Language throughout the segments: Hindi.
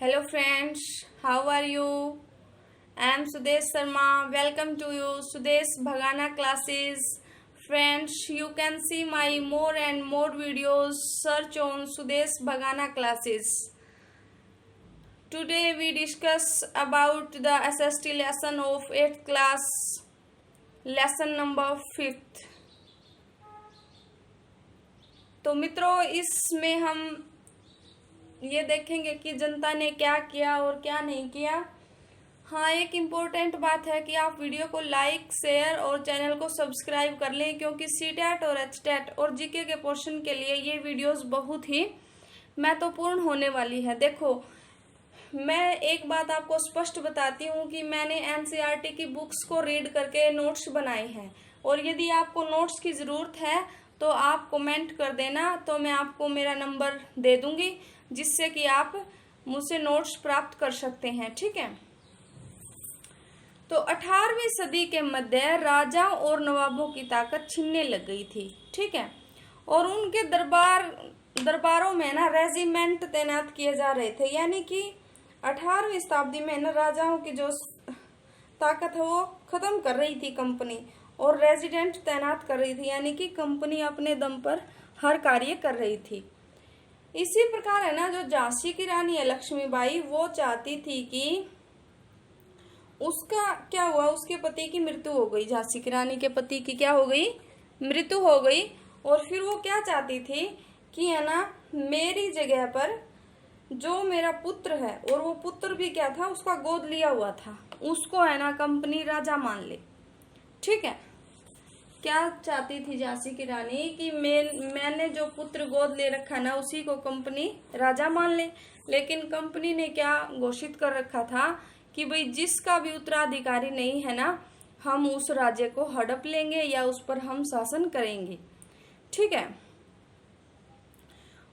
Hello friends, how are you? I am Sudesh Sharma. Welcome to you Sudesh Bhagana classes. Friends, you can see my more and more videos. Search on Sudesh Bhagana classes. Today we discuss about the SST lesson of 8th class, lesson number 5th. तो मित्रों, इसमें हम ये देखेंगे कि जनता ने क्या किया और क्या नहीं किया। हाँ, एक इम्पोर्टेंट बात है कि आप वीडियो को लाइक, शेयर और चैनल को सब्सक्राइब कर लें, क्योंकि सीटेट और एचटेट और जीके के पोर्शन के लिए ये वीडियोस बहुत ही महत्वपूर्ण होने वाली है। देखो, मैं एक बात आपको स्पष्ट बताती हूँ कि मैंने एनसीईआरटी की बुक्स को रीड करके नोट्स बनाए हैं, और यदि आपको नोट्स की ज़रूरत है तो आप कमेंट कर देना, तो मैं आपको मेरा नंबर दे दूंगी, जिससे कि आप मुझसे नोट्स प्राप्त कर सकते हैं। ठीक है। तो 18वीं सदी के मध्य राजाओं और नवाबों की ताकत छिनने लग गई थी। ठीक है। और उनके दरबारों में ना रेजिमेंट तैनात किए जा रहे थे, यानी कि 18वीं शताब्दी में ना राजाओं की जो ताकत है वो खत्म कर रही थी कंपनी, और रेजिडेंट तैनात कर रही थी, यानी कि कंपनी अपने दम पर हर कार्य कर रही थी। इसी प्रकार है ना, जो झांसी की रानी है लक्ष्मीबाई, वो चाहती थी कि उसका क्या हुआ, उसके पति की मृत्यु हो गई। झांसी की रानी के पति की क्या हो गई, मृत्यु हो गई। और फिर वो क्या चाहती थी कि है ना, मेरी जगह पर जो मेरा पुत्र है, और वो पुत्र भी क्या था, उसका गोद लिया हुआ था, उसको है ना कंपनी राजा मान ले। ठीक है। क्या चाहती थी झांसी की रानी कि मैंने जो पुत्र गोद ले रखा ना, उसी को कंपनी राजा मान ले। लेकिन कंपनी ने क्या घोषित कर रखा था कि भाई जिसका भी उत्तराधिकारी नहीं है ना, हम उस राज्य को हड़प लेंगे या उस पर हम शासन करेंगे। ठीक है।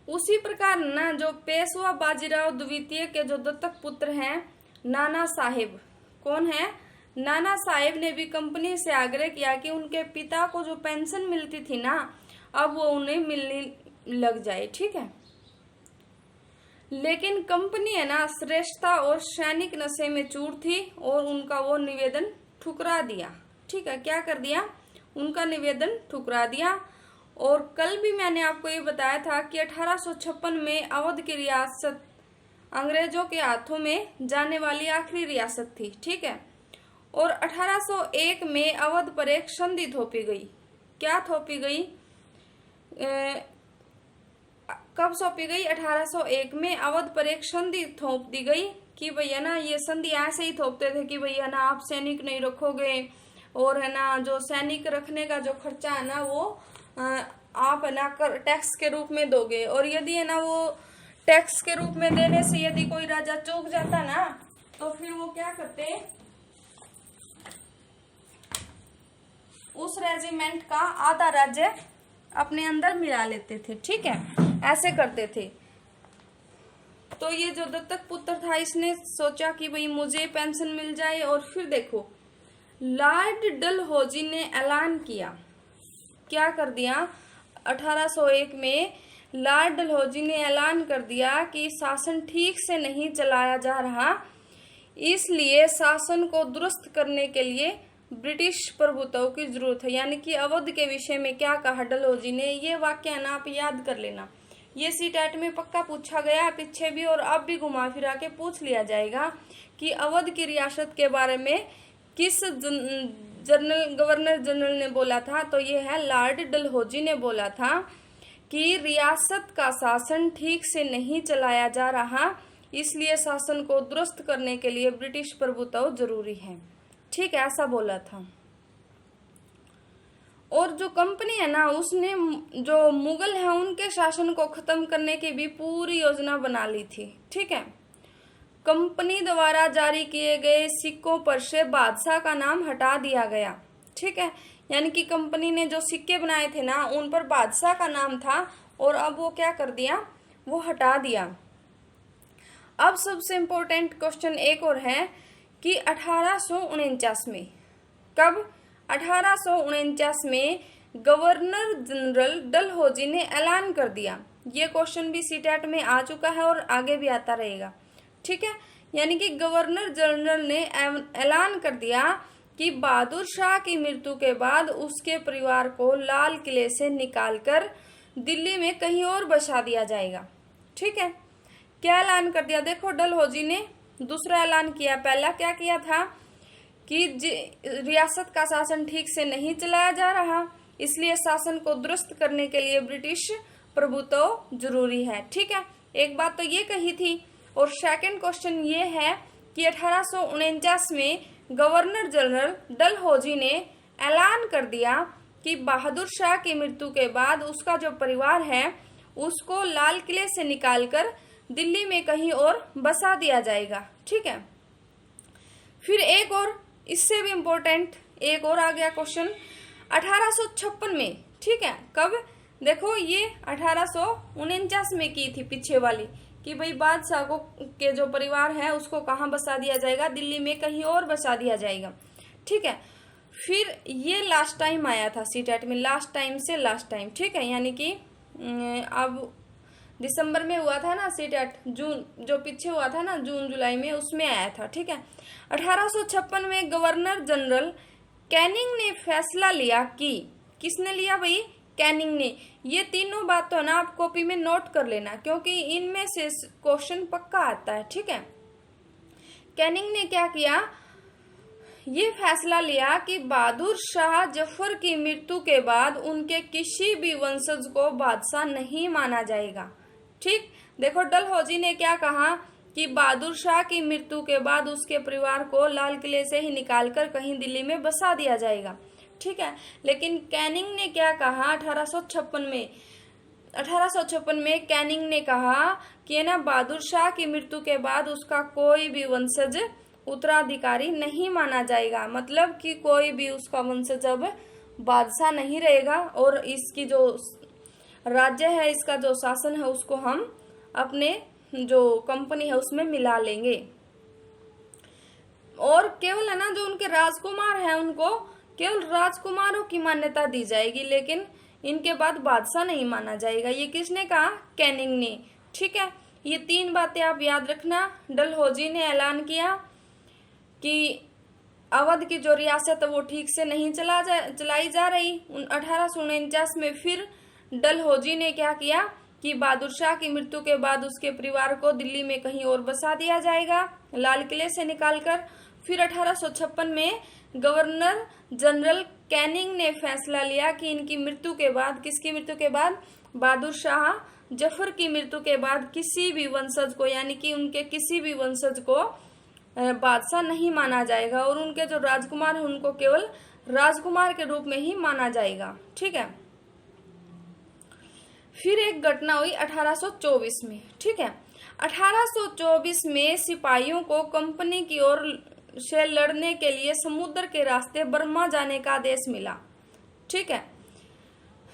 उसी प्रकार ना, जो पेशवा बाजीराव द्वितीय के जो दत्तक पुत्र हैं नाना साहेब, कौन है, नाना साहेब ने भी कंपनी से आग्रह किया कि उनके पिता को जो पेंशन मिलती थी ना, अब वो उन्हें मिलने लग जाए। ठीक है। लेकिन कंपनी है ना श्रेष्ठता और सैनिक नशे में चूर थी, और उनका वो निवेदन ठुकरा दिया। ठीक है। क्या कर दिया, उनका निवेदन ठुकरा दिया। और कल भी मैंने आपको ये बताया था कि 1856 में अवध की रियासत अंग्रेजों के हाथों में जाने वाली आखिरी रियासत थी। ठीक है। और 1801 में अवध पर एक संधि थोपी गई। क्या थोपी गई, कब सौंपी गई, 1801 में अवध पर एक संधि थोप दी गई कि भैया ना, ये संधि ऐसे ही थोपते थे कि भैया ना आप सैनिक नहीं रखोगे, और है ना जो सैनिक रखने का जो खर्चा है ना, वो आप है ना टैक्स के रूप में दोगे। और यदि है ना वो टैक्स के रूप में देने से यदि कोई राजा चूक जाता ना, तो फिर वो क्या करते, उस रेजिमेंट का आधा राज्य अपने अंदर मिला लेते थे। ठीक है, ऐसे करते थे। तो ये जो दत्तक पुत्र था, इसने सोचा कि भाई मुझे पेंशन मिल जाए। और फिर देखो, लॉर्ड डलहौजी ने ऐलान किया, क्या कर दिया, 1801 में लॉर्ड डलहौजी ने ऐलान कर दिया कि शासन ठीक से नहीं चलाया जा रहा, इसलिए शासन को दुरुस्त करने के लिए ब्रिटिश प्रभुत्व की जरूरत है। यानी कि अवध के विषय में क्या कहा डलहौजी ने, ये वाक्य ना आप याद कर लेना, ये सीटेट में पक्का पूछा गया पीछे भी, और अब भी घुमा फिरा के पूछ लिया जाएगा कि अवध की रियासत के बारे में किस गवर्नर जनरल ने बोला था। तो ये है लॉर्ड डलहौजी ने बोला था कि रियासत का शासन ठीक से नहीं चलाया जा रहा, इसलिए शासन को दुरुस्त करने के लिए ब्रिटिश प्रभुत्व जरूरी है। ठीक है, ऐसा बोला था। और जो कंपनी है ना, उसने जो मुगल है उनके शासन को खत्म करने की भी पूरी योजना बना ली थी। ठीक है। कंपनी द्वारा जारी किए गए सिक्कों पर से बादशाह का नाम हटा दिया गया। ठीक है। यानी कि कंपनी ने जो सिक्के बनाए थे ना, उन पर बादशाह का नाम था, और अब वो क्या कर दिया, वो हटा दिया। अब सबसे इम्पोर्टेंट क्वेश्चन एक और है कि 1849 में, कब, 1849 में गवर्नर जनरल डलहौजी ने ऐलान कर दिया। ये क्वेश्चन भी सीटेट में आ चुका है और आगे भी आता रहेगा। ठीक है, यानी कि गवर्नर जनरल ने ऐलान कर दिया कि बहादुर शाह की मृत्यु के बाद उसके परिवार को लाल किले से निकालकर दिल्ली में कहीं और बसा दिया जाएगा। ठीक है, क्या ऐलान कर दिया? देखो, डलहौजी ने दूसरा ऐलान किया। पहला क्या किया था कि रियासत का शासन ठीक से नहीं चलाया जा रहा, इसलिए शासन को दुरुस्त करने के लिए ब्रिटिश प्रभुत्व जरूरी है। ठीक है, एक बात तो ये कही थी। और सेकंड क्वेश्चन ये है कि 1849 में गवर्नर जनरल डलहौजी ने ऐलान कर दिया कि बहादुर शाह की मृत्यु के बाद उसका जो परिवार है उसको लाल किले से निकालकर दिल्ली में कहीं और बसा दिया जाएगा। ठीक है, फिर एक और इससे भी इम्पोर्टेंट एक और आ गया क्वेश्चन 1856 में। ठीक है, कब? देखो, ये 1849 में की थी पीछे वाली कि भाई बादशाह को के जो परिवार है उसको कहाँ बसा दिया जाएगा, दिल्ली में कहीं और बसा दिया जाएगा। ठीक है, फिर ये लास्ट टाइम आया था सीटेट में, लास्ट टाइम से लास्ट टाइम। ठीक है, यानी कि अब दिसंबर में हुआ था ना सीटेट, जून जो पीछे हुआ था ना जून जुलाई में, उसमें आया था। ठीक है, 1856 में गवर्नर जनरल कैनिंग ने फैसला लिया कि, किसने लिया भाई? कैनिंग ने। ये तीनों बात तो ना आप कॉपी में नोट कर लेना क्योंकि इनमें से क्वेश्चन पक्का आता है। ठीक है, कैनिंग ने क्या किया? ये फैसला लिया कि बहादुर शाह जफर की मृत्यु के बाद उनके किसी भी वंशज को बादशाह नहीं माना जाएगा। ठीक, देखो, डलहौजी ने क्या कहा कि बहादुर शाह की मृत्यु के बाद उसके परिवार को लाल किले से ही निकालकर कहीं दिल्ली में बसा दिया जाएगा। ठीक है, लेकिन कैनिंग ने क्या कहा 1856 में कैनिंग ने कहा कि ना बहादुर शाह की मृत्यु के बाद उसका कोई भी वंशज उत्तराधिकारी नहीं माना जाएगा, मतलब कि कोई भी उसका वंशज अब बादशाह नहीं रहेगा और इसकी जो राज्य है, इसका जो शासन है उसको हम अपने जो कंपनी है उसमें मिला लेंगे। और केवल है ना जो उनके राजकुमार हैं उनको केवल राजकुमारों की मान्यता दी जाएगी, लेकिन इनके बाद बादशाह नहीं माना जाएगा। ये किसने कहा? कैनिंग ने। ठीक है, ये तीन बातें आप याद रखना। डलहौजी ने ऐलान किया कि अवध की जो रियासत है वो ठीक से नहीं चलाई जा रही। 1849 में फिर डलहौजी ने क्या किया कि बहादुर शाह की मृत्यु के बाद उसके परिवार को दिल्ली में कहीं और बसा दिया जाएगा लाल किले से निकालकर। फिर 1856 में गवर्नर जनरल कैनिंग ने फैसला लिया कि इनकी मृत्यु के बाद, किसकी मृत्यु के बाद? बहादुर शाह जफर की मृत्यु के बाद किसी भी वंशज को, यानी कि उनके किसी भी वंशज को बादशाह नहीं माना जाएगा और उनके जो राजकुमार हैं उनको केवल राजकुमार के रूप में ही माना जाएगा। ठीक है, फिर एक घटना हुई 1824 में। ठीक है, 1824 में सिपाहियों को कंपनी की ओर से लड़ने के लिए समुद्र के रास्ते बर्मा जाने का आदेश मिला। ठीक है,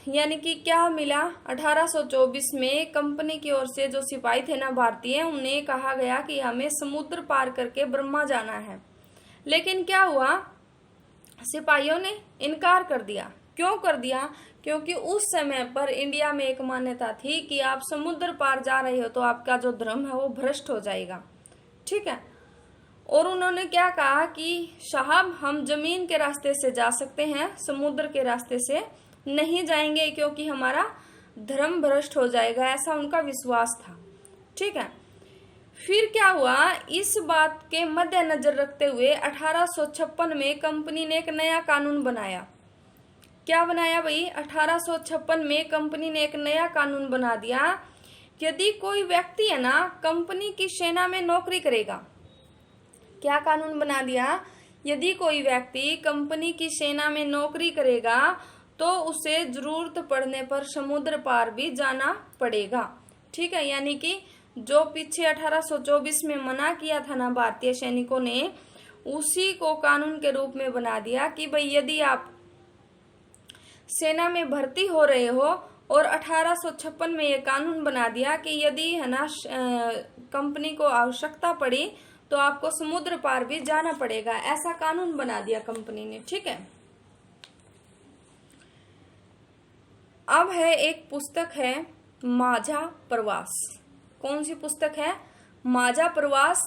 यानी कि क्या मिला? 1824 में कंपनी की ओर से जो सिपाही थे ना भारतीय, उन्हें कहा गया कि हमें समुद्र पार करके बर्मा जाना है। लेकिन क्या हुआ? सिपाहियों ने इनकार कर दिया। क्यों कर दिया? क्योंकि उस समय पर इंडिया में एक मान्यता थी कि आप समुद्र पार जा रहे हो तो आपका जो धर्म है वो भ्रष्ट हो जाएगा। ठीक है, और उन्होंने क्या कहा कि साहब हम जमीन के रास्ते से जा सकते हैं, समुद्र के रास्ते से नहीं जाएंगे क्योंकि हमारा धर्म भ्रष्ट हो जाएगा, ऐसा उनका विश्वास था। ठीक है, फिर क्या हुआ? इस बात के मद्देनजर रखते हुए 1856 में कंपनी ने एक नया कानून बनाया। क्या बनाया भाई? 1856 में कंपनी ने एक नया कानून बना दिया। यदि कोई व्यक्ति है ना कंपनी की सेना में नौकरी करेगा, क्या कानून बना दिया? यदि कोई व्यक्ति कंपनी की सेना में नौकरी करेगा तो उसे जरूरत पड़ने पर समुद्र पार भी जाना पड़ेगा। ठीक है, यानी कि जो पीछे 1824 में मना किया था ना भारतीय सैनिकों ने, उसी को कानून के रूप में बना दिया कि भाई यदि आप सेना में भर्ती हो रहे हो, और 1856 में ये कानून बना दिया कि यदि है ना कंपनी को आवश्यकता पड़ी तो आपको समुद्र पार भी जाना पड़ेगा, ऐसा कानून बना दिया कंपनी ने। ठीक है, अब है एक पुस्तक है माझा प्रवास। कौन सी पुस्तक है? माझा प्रवास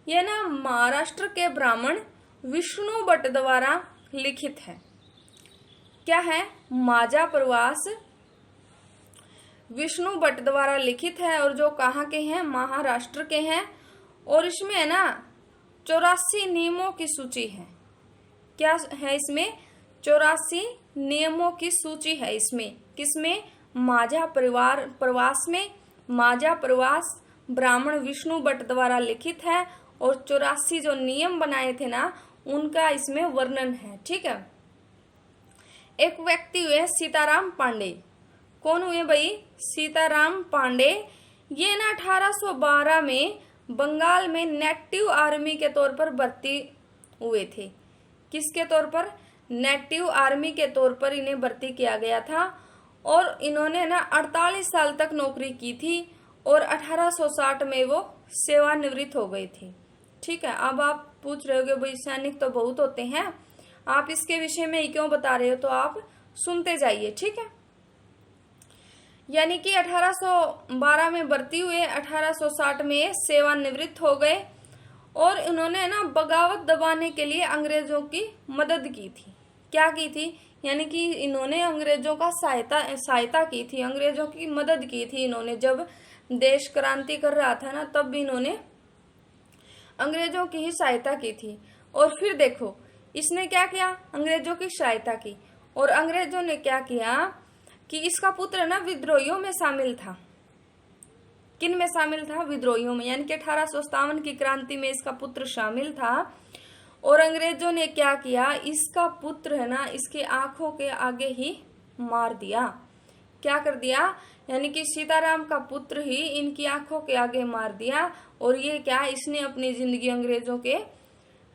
ये ना महाराष्ट्र के ब्राह्मण विष्णु भट्ट द्वारा लिखित है। क्या है? माझा प्रवास विष्णु भट्ट द्वारा लिखित है और जो कहाँ के हैं? महाराष्ट्र के हैं। और इसमें है ना 84 नियमों की सूची है। क्या है इसमें? 84 नियमों की सूची है इसमें। किसमें? माझा प्रवास में। माझा प्रवास ब्राह्मण विष्णु भट्ट द्वारा लिखित है और 84 जो नियम बनाए थे ना उनका इसमें वर्णन है। ठीक है। एक व्यक्ति हुए सीताराम पांडे। कौन हुए भाई? सीताराम पांडे। ये ना 1812 में बंगाल में नेटिव आर्मी के तौर पर भर्ती हुए थे। किसके तौर पर? नेटिव आर्मी के तौर पर इन्हें भर्ती किया गया था और इन्होंने ना 48 साल तक नौकरी की थी और 1860 में वो सेवानिवृत्त हो गए थे। ठीक है। अब आप पूछ रहे होगे भाई सैनिक तो बहुत होते हैं, आप इसके विषय में क्यों बता रहे हो? तो आप सुनते जाइए। ठीक है। यानी कि 1812 में भर्ती हुए, 1860 में सेवानिवृत्त हो गए और इन्होंने ना बगावत दबाने के लिए अंग्रेजों की मदद की थी। क्या की थी? यानी कि इन्होंने अंग्रेजों का सहायता की थी, अंग्रेजों की मदद की थी। इन्होंने जब देश क्रांति कर रहा था ना तब भी इन्होंने अंग्रेजों की ही सहायता की थी। और फिर देखो इसने क्या किया? अंग्रेजों की सहायता की और अंग्रेजों ने क्या किया कि इसका पुत्र ना विद्रोहियों में शामिल था। किन में शामिल था? विद्रोहियों में। यानी कि 1857 की क्रांति में इसका पुत्र शामिल था और अंग्रेजों ने क्या किया? इसका पुत्र है ना इसके आंखों के आगे ही मार दिया। क्या कर दिया? यानी कि सीताराम का पुत्र ही इनकी आंखों के आगे मार दिया और ये क्या? इसने अपनी जिंदगी अंग्रेजों के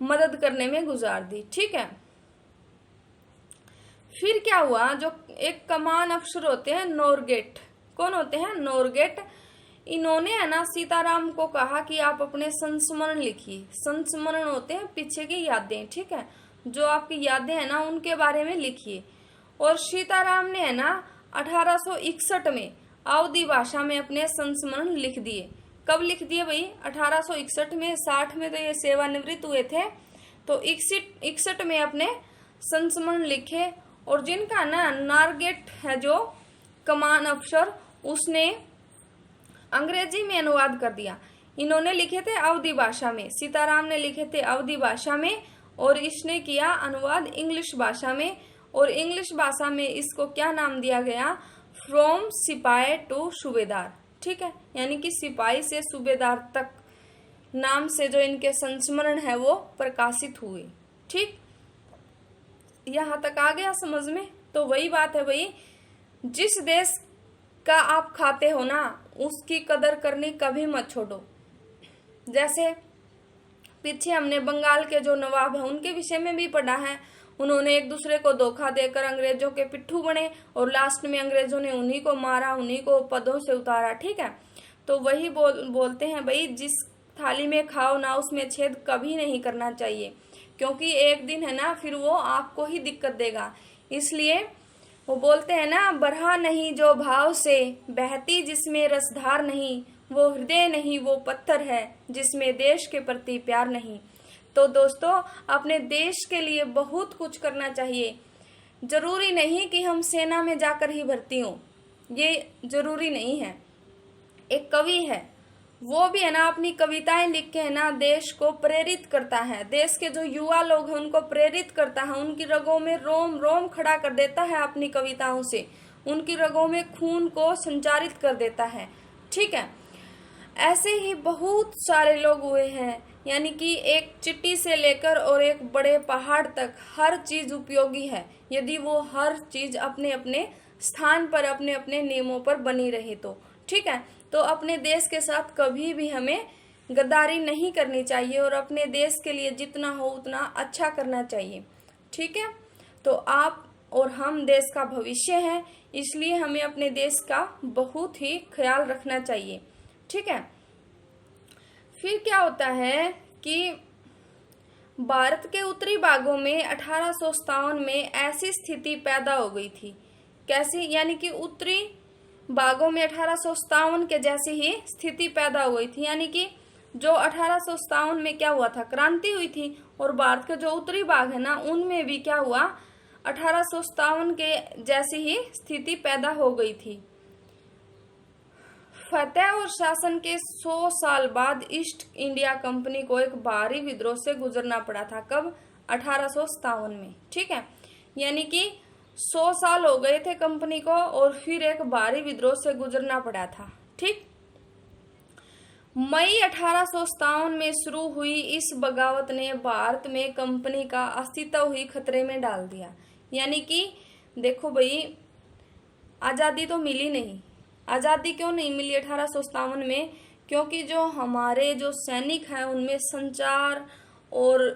मदद करने में गुजार दी। ठीक है। फिर क्या हुआ? जो एक कमान अफसर होते हैं नोरगेट। कौन होते हैं? नोरगेट। इन्होंने है ना सीताराम को कहा कि आप अपने संस्मरण लिखिए। संस्मरण होते हैं पीछे की यादें। ठीक है। जो आपकी यादें हैं ना उनके बारे में लिखिए। और सीताराम ने है ना 1861 में अवधी भाषा में अपने संस्मरण लिख दिए। कब लिख दिए भाई? 1861 में। 60 में तो ये सेवानिवृत्त हुए थे, तो 61 में अपने संस्मरण लिखे। और जिनका ना नारगेट है जो कमान अफसर, उसने अंग्रेजी में अनुवाद कर दिया। इन्होंने लिखे थे अवधी भाषा में, सीताराम ने लिखे थे अवधी भाषा में और इसने किया अनुवाद इंग्लिश भाषा में। और इंग्लिश भाषा में इसको क्या नाम दिया गया? फ्रॉम सिपाही टू सूबेदार। ठीक है। यानी कि सिपाही से सूबेदार तक नाम से जो इनके संस्मरण है वो प्रकाशित हुए। ठीक, यहाँ तक आ गया समझ में? तो वही बात है भाई, जिस देश का आप खाते हो ना उसकी कदर करनी कभी मत छोड़ो। जैसे पीछे हमने बंगाल के जो नवाब है उनके विषय में भी पढ़ा है। उन्होंने एक दूसरे को धोखा देकर अंग्रेजों के पिट्ठू बने और लास्ट में अंग्रेजों ने उन्हीं को मारा, उन्हीं को पदों से उतारा। ठीक है। तो वही बोलते हैं भाई, जिस थाली में खाओ ना उसमें छेद कभी नहीं करना चाहिए, क्योंकि एक दिन है ना फिर वो आपको ही दिक्कत देगा। इसलिए वो बोलते हैं ना, बरहा नहीं जो भाव से, बहती जिसमें रसधार नहीं, वो हृदय नहीं वो पत्थर है, जिसमें देश के प्रति प्यार नहीं। तो दोस्तों, अपने देश के लिए बहुत कुछ करना चाहिए। जरूरी नहीं कि हम सेना में जाकर ही भर्ती हों, ये जरूरी नहीं है। एक कवि है, वो भी है ना अपनी कविताएं लिख के है ना देश को प्रेरित करता है। देश के जो युवा लोग हैं उनको प्रेरित करता है, उनकी रगों में रोम रोम खड़ा कर देता है अपनी कविताओं से, उनकी रगों में खून को संचारित कर देता है। ठीक है। ऐसे ही बहुत सारे लोग हुए हैं, यानी कि एक चिट्ठी से लेकर और एक बड़े पहाड़ तक हर चीज उपयोगी है, यदि वो हर चीज अपने अपने स्थान पर अपने अपने नियमों पर बनी रहे तो। ठीक है। तो अपने देश के साथ कभी भी हमें गद्दारी नहीं करनी चाहिए और अपने देश के लिए जितना हो उतना अच्छा करना चाहिए। ठीक है। तो आप और हम देश का भविष्य हैं, इसलिए हमें अपने देश का बहुत ही ख्याल रखना चाहिए। ठीक है। फिर क्या होता है कि भारत के उत्तरी भागों में 1857 में ऐसी स्थिति पैदा हो गई थी। कैसी? यानी कि उत्तरी भागों में 1857 के जैसी ही स्थिति पैदा हो गई थी। यानी कि जो 1857 में क्या हुआ था, क्रांति हुई थी। और भारत के जो उत्तरी भाग है ना, उनमें भी क्या हुआ, 1857 के जैसी ही स्थिति पैदा हो गई थी। फतेह और शासन के 100 साल बाद ईस्ट इंडिया कंपनी को एक भारी विद्रोह से गुजरना पड़ा था। कब? 1857 में। ठीक है, यानी कि 100 साल हो गए थे कंपनी को और फिर एक भारी विद्रोह से गुजरना पड़ा था। ठीक, मई 1857 में शुरू हुई इस बगावत ने भारत में कंपनी का अस्तित्व ही खतरे में डाल दिया। यानी कि देखो भाई, आजादी तो मिली नहीं। आजादी क्यों नहीं मिली 1857 में? क्योंकि जो हमारे जो सैनिक हैं उनमें संचार और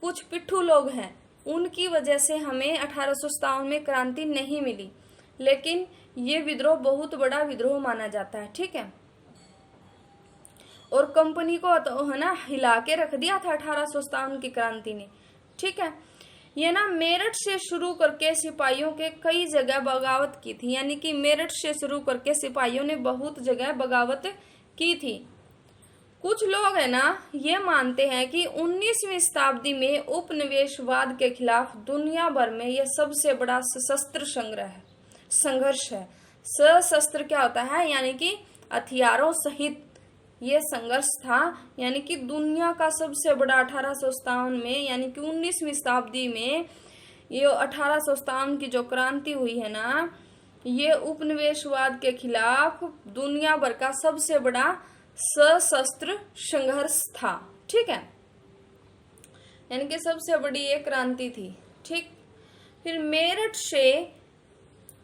कुछ पिट्ठू लोग हैं, उनकी वजह से हमें 1857 में क्रांति नहीं मिली। लेकिन ये विद्रोह बहुत बड़ा विद्रोह माना जाता है। ठीक है, और कंपनी को तो है ना हिला के रख दिया था 1857 की क्रांति ने। ठीक है, ये ना मेरठ से शुरू करके सिपाहियों के कई जगह बगावत की थी। यानी कि मेरठ से शुरू करके सिपाहियों ने बहुत जगह बगावत की थी। कुछ लोग है ना ये मानते हैं कि 19वीं शताब्दी में उपनिवेशवाद के खिलाफ दुनिया भर में यह सबसे बड़ा सशस्त्र संघर्ष है। सशस्त्र क्या होता है? यानी कि हथियारों सहित ये संघर्ष था। यानी कि दुनिया का सबसे बड़ा 1857 में, यानी कि 19वीं शताब्दी में ये 1857 की जो क्रांति हुई है ना, ये उपनिवेशवाद के खिलाफ दुनिया भर का सबसे बड़ा सशस्त्र संघर्ष था। ठीक है, यानी कि सबसे बड़ी ये क्रांति थी। ठीक, फिर मेरठ से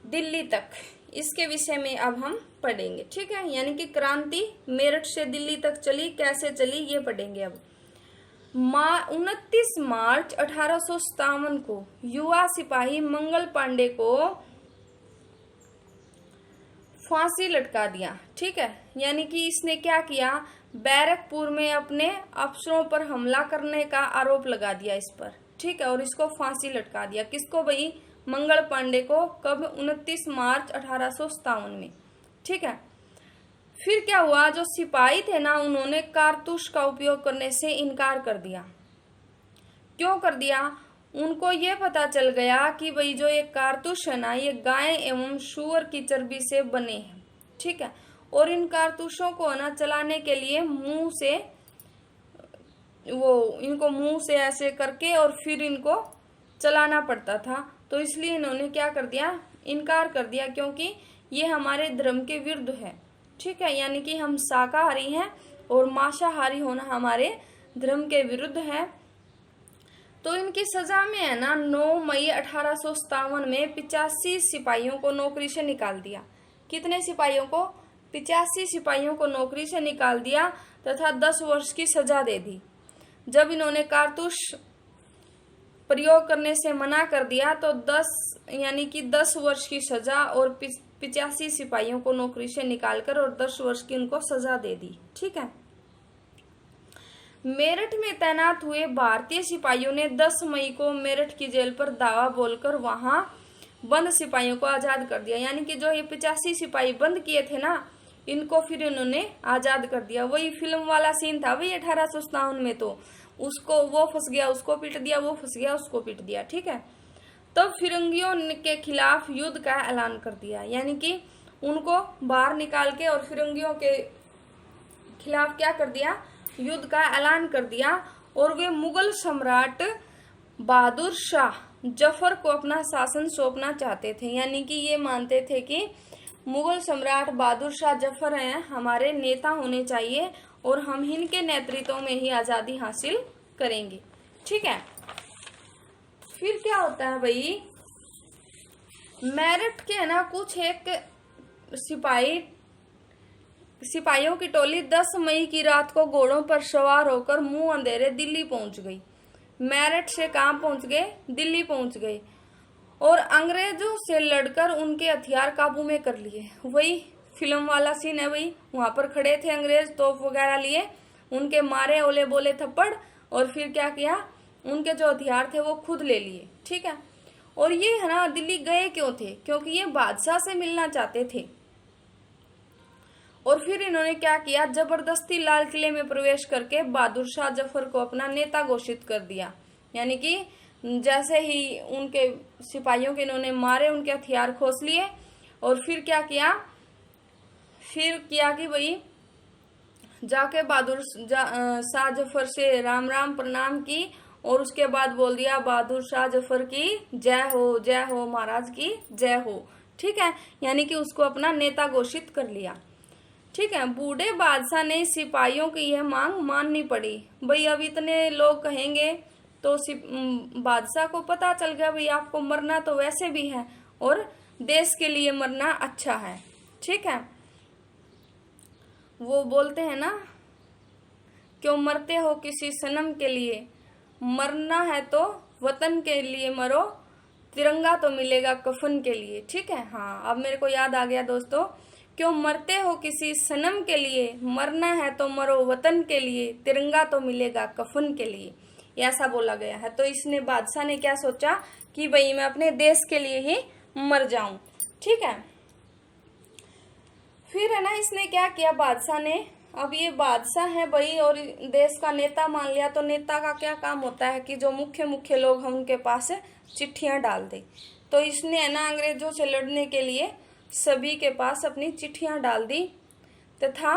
दिल्ली तक, इसके विषय में अब हम पढ़ेंगे। ठीक है, यानी कि क्रांति मेरठ से दिल्ली तक चली, कैसे चली ये पढ़ेंगे अब। 29 मार्च 1857 को युवा सिपाही मंगल पांडे को फांसी लटका दिया। ठीक है, यानी कि इसने क्या किया, बैरकपुर में अपने अफसरों पर हमला करने का आरोप लगा दिया इस पर। ठीक है, और इसको फांसी लटका दिया। किसको भाई? मंगल पांडे को। कब? 29 मार्च 1857 में। ठीक है, फिर क्या हुआ, जो सिपाही थे ना उन्होंने कारतूस का उपयोग करने से इनकार कर दिया। क्यों कर दिया? उनको ये पता चल गया कि भाई जो ये कारतूस है ना, ये गाय एवं सूअर की चर्बी से बने हैं। ठीक है, और इन कारतूसों को ना चलाने के लिए मुंह से इनको मुंह से ऐसे करके और फिर इनको चलाना पड़ता था। तो इसलिए इन्होंने क्या कर दिया, इनकार कर दिया, क्योंकि ये हमारे धर्म के विरुद्ध है। ठीक है, यानी कि हम शाकाहारी हैं और मांसाहारी होना हमारे धर्म के विरुद्ध है। तो इनकी सजा में है ना 9 मई 1857 में 85 सिपाहियों को नौकरी से निकाल दिया। कितने सिपाहियों को? 85 सिपाहियों को नौकरी से निकाल दिया तथा 10 वर्ष की सजा दे दी। जब इन्होंने कारतूस प्रयोग करने से मना कर दिया तो 10 वर्ष की सजा और 85 सिपाहियों को नौकरी से निकालकर और 10 वर्ष की उनको सजा दे दी। ठीक है, मेरठ में तैनात हुए भारतीय सिपाहियों ने 10 मई को मेरठ की जेल पर दावा बोलकर वहां बंद सिपाहियों को आजाद कर दिया। यानी कि जो ये 85 सिपाही बंद किए थे ना, इनको फिर इन्होंने आजाद कर दिया। वही फिल्म वाला सीन था भाई 1857 में, तो उसको वो फंस गया उसको पीट दिया, वो फंस गया उसको पीट दिया। ठीक है, तब फिरंगियों के खिलाफ युद्ध का ऐलान कर दिया। यानी कि उनको बाहर निकाल के और फिरंगियों के खिलाफ क्या कर दिया, युद्ध का ऐलान कर दिया। और वे मुगल सम्राट बहादुर शाह जफर को अपना शासन सौंपना चाहते थे। यानी कि ये मानते थे कि मुगल सम्राट बहादुर शाह जफर हैं हमारे नेता होने चाहिए और हम इनके नेतृत्व में ही आजादी हासिल करेंगे। ठीक है, फिर क्या होता है भाई, मेरठ के है ना कुछ एक सिपाहियों की टोली 10 मई की रात को घोड़ों पर सवार होकर मुंह अंधेरे दिल्ली पहुंच गई। मेरठ से कहां पहुंच गए? दिल्ली पहुंच गए और अंग्रेजों से लड़कर उनके हथियार काबू में कर लिए। वही फिल्म वाला सीन है भाई, वहां पर खड़े थे अंग्रेज तोप वगैरह लिए, उनके मारे ओले बोले थप्पड़ और फिर क्या किया, उनके जो हथियार थे वो खुद ले लिए। ठीक है, और ये है ना दिल्ली गए क्यों थे? क्योंकि ये बादशाह से मिलना चाहते थे और फिर इन्होंने क्या किया, जबरदस्ती लाल किले में प्रवेश करके बहादुर शाह जफर को अपना नेता घोषित कर दिया। यानी कि जैसे ही उनके सिपाहियों के इन्होंने मारे, उनके हथियार खोस लिए, और फिर क्या किया, फिर किया कि भाई जाके बहादुर शाह जफर से राम राम प्रणाम की, और उसके बाद बोल दिया बहादुर शाह जफर की जय हो, महाराज की जय हो। ठीक है, यानी कि उसको अपना नेता घोषित कर लिया। ठीक है, बूढ़े बादशाह ने सिपाहियों की यह मांग माननी पड़ी। भाई अब इतने लोग कहेंगे तो बादशाह को पता चल गया भाई आपको मरना तो वैसे भी है और देश के लिए मरना अच्छा है। ठीक है, वो बोलते हैं ना, क्यों मरते हो किसी सनम के लिए, मरना है तो वतन के लिए मरो, तिरंगा तो मिलेगा कफन के लिए। ठीक है, हाँ अब मेरे को याद आ गया दोस्तों, क्यों मरते हो किसी सनम के लिए, मरना है तो मरो वतन के लिए, तिरंगा तो मिलेगा कफन के लिए, ऐसा बोला गया है। तो इसने बादशाह ने क्या सोचा कि भाई मैं अपने देश के लिए ही मर जाऊं। ठीक है, फिर है ना इसने क्या किया बादशाह ने, अब ये बादशाह है भाई और देश का नेता मान लिया, तो नेता का क्या काम होता है कि जो मुख्य मुख्य लोग हैं उनके पास चिट्ठियां डाल दे। तो इसने है ना अंग्रेजों से लड़ने के लिए सभी के पास अपनी चिट्ठियां डाल दी तथा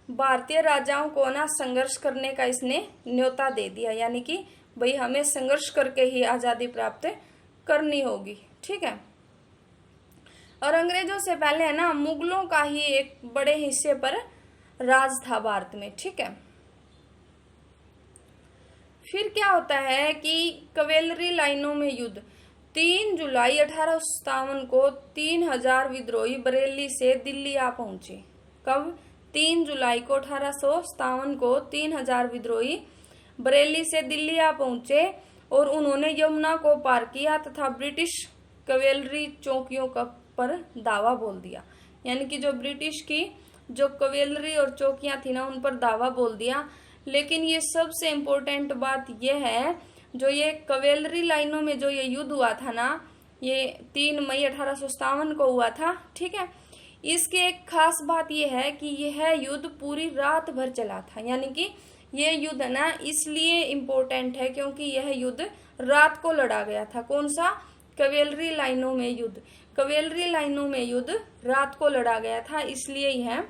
भारतीय राजाओं को ना संघर्ष करने का इसने न्योता दे दिया। यानी कि भाई हमें संघर्ष करके ही आजादी प्राप्त करनी होगी। ठीक है, और अंग्रेजों से पहले है ना मुगलों का ही एक बड़े हिस्से पर राज था भारत में। ठीक है, फिर क्या होता है कि कवेलरी लाइनों में युद्ध, 3 जुलाई 1857 को 3000 विद्रोही बरेली से दिल्ली आ पहुंचे। कब? 3 जुलाई को 1857 को 3000 विद्रोही बरेली से दिल्ली आ पहुंचे और उन्होंने यमुना को पार किया तथा ब्रिटिश कवेलरी चौकियों पर दावा बोल दिया। यानी कि जो ब्रिटिश की जो कवेलरी और चौकियां थी ना उन पर दावा बोल दिया। लेकिन ये सबसे इम्पोर्टेंट बात यह है, जो ये कवेलरी लाइनों में जो ये युद्ध हुआ था ना, ये 3 मई 1857 को हुआ था। ठीक है, इसकी एक खास बात यह है कि यह युद्ध पूरी रात भर चला था। यानी कि यह युद्ध ना इसलिए इम्पोर्टेंट है क्योंकि यह युद्ध रात को लड़ा गया था। कौन सा? कवेलरी लाइनों में युद्ध। कवेलरी लाइनों में युद्ध रात को लड़ा गया था, इसलिए यह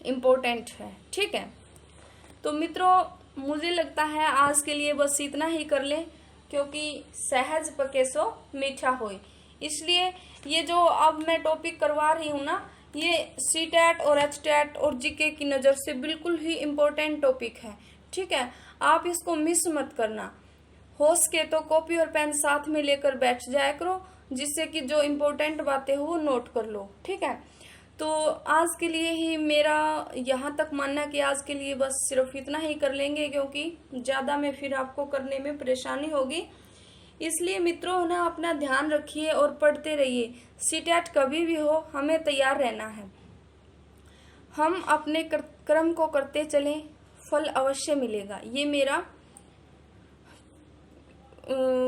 इम्पोर्टेंट है। ठीक है, तो मित्रों मुझे लगता है आज के लिए बस इतना ही कर ले, क्योंकि सहज पके सो मीठा होए। इसलिए ये जो अब मैं टॉपिक करवा रही हूँ ना, ये सीटेट और एचटेट और जीके की नज़र से बिल्कुल ही इम्पोर्टेंट टॉपिक है। ठीक है, आप इसको मिस मत करना। हो सके तो कॉपी और पेन साथ में लेकर बैठ जाया करो, जिससे कि जो इम्पोर्टेंट बातें हो वो नोट कर लो। ठीक है, तो आज के लिए ही मेरा यहाँ तक मानना कि आज के लिए बस सिर्फ इतना ही कर लेंगे, क्योंकि ज़्यादा में फिर आपको करने में परेशानी होगी। इसलिए मित्रों ना अपना ध्यान रखिए और पढ़ते रहिए। सीटेट कभी भी हो हमें तैयार रहना है। हम अपने कर्म को करते चलें, फल अवश्य मिलेगा। ये मेरा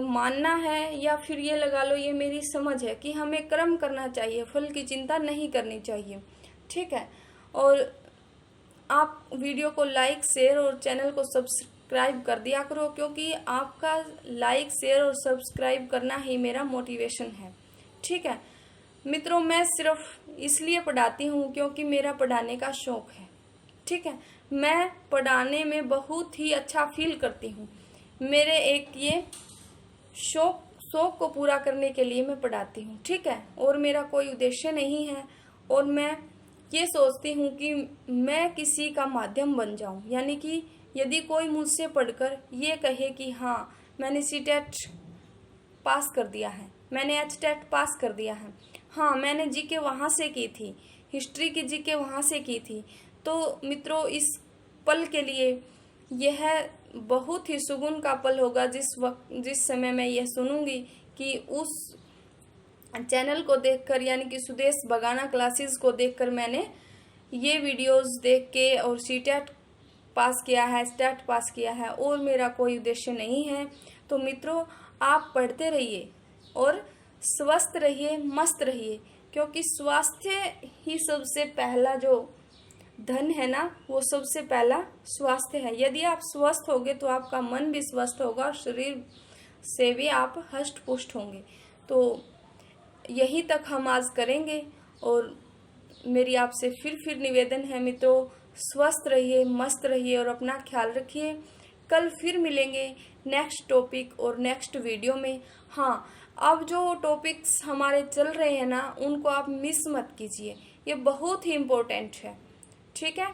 मानना है, या फिर ये लगा लो ये मेरी समझ है कि हमें कर्म करना चाहिए, फल की चिंता नहीं करनी चाहिए। ठीक है, और आप वीडियो को लाइक शेयर और चैनल को सब्सक्राइब कर दिया करो, क्योंकि आपका लाइक शेयर और सब्सक्राइब करना ही मेरा मोटिवेशन है। ठीक है मित्रों, मैं सिर्फ इसलिए पढ़ाती हूँ क्योंकि मेरा पढ़ाने का शौक़ है। ठीक है, मैं पढ़ाने में बहुत ही अच्छा फील करती हूँ। मेरे एक ये शौक को पूरा करने के लिए मैं पढ़ाती हूँ। ठीक है, और मेरा कोई उद्देश्य नहीं है, और मैं ये सोचती हूँ कि मैं किसी का माध्यम बन जाऊँ। यानी कि यदि कोई मुझसे पढ़कर ये कहे कि हाँ मैंने सीटेट पास कर दिया है, मैंने एचटेट पास कर दिया है, हाँ मैंने जीके वहाँ से की थी, हिस्ट्री की जीके वहाँ से की थी, तो मित्रों इस पल के लिए यह बहुत ही सुकून का पल होगा जिस समय मैं यह सुनूंगी कि उस चैनल को देखकर, यानी कि सुदेश बगाना क्लासेस को देखकर मैंने ये वीडियोस देख के और सीटेट पास किया है, स्टेट पास किया है, और मेरा कोई उद्देश्य नहीं है। तो मित्रों आप पढ़ते रहिए और स्वस्थ रहिए, मस्त रहिए। क्योंकि स्वास्थ्य ही सबसे पहला जो धन है ना, वो सबसे पहला स्वास्थ्य है। यदि आप स्वस्थ होगे तो आपका मन भी स्वस्थ होगा और शरीर से भी आप हष्ट पुष्ट होंगे। तो यहीं तक हम आज करेंगे और मेरी आपसे फिर निवेदन है मित्रों, स्वस्थ रहिए, मस्त रहिए और अपना ख्याल रखिए। कल फिर मिलेंगे नेक्स्ट टॉपिक और नेक्स्ट वीडियो में। हाँ, अब जो टॉपिक्स हमारे चल रहे हैं ना, उनको आप मिस मत कीजिए, ये बहुत ही इम्पोर्टेंट है। ठीक है।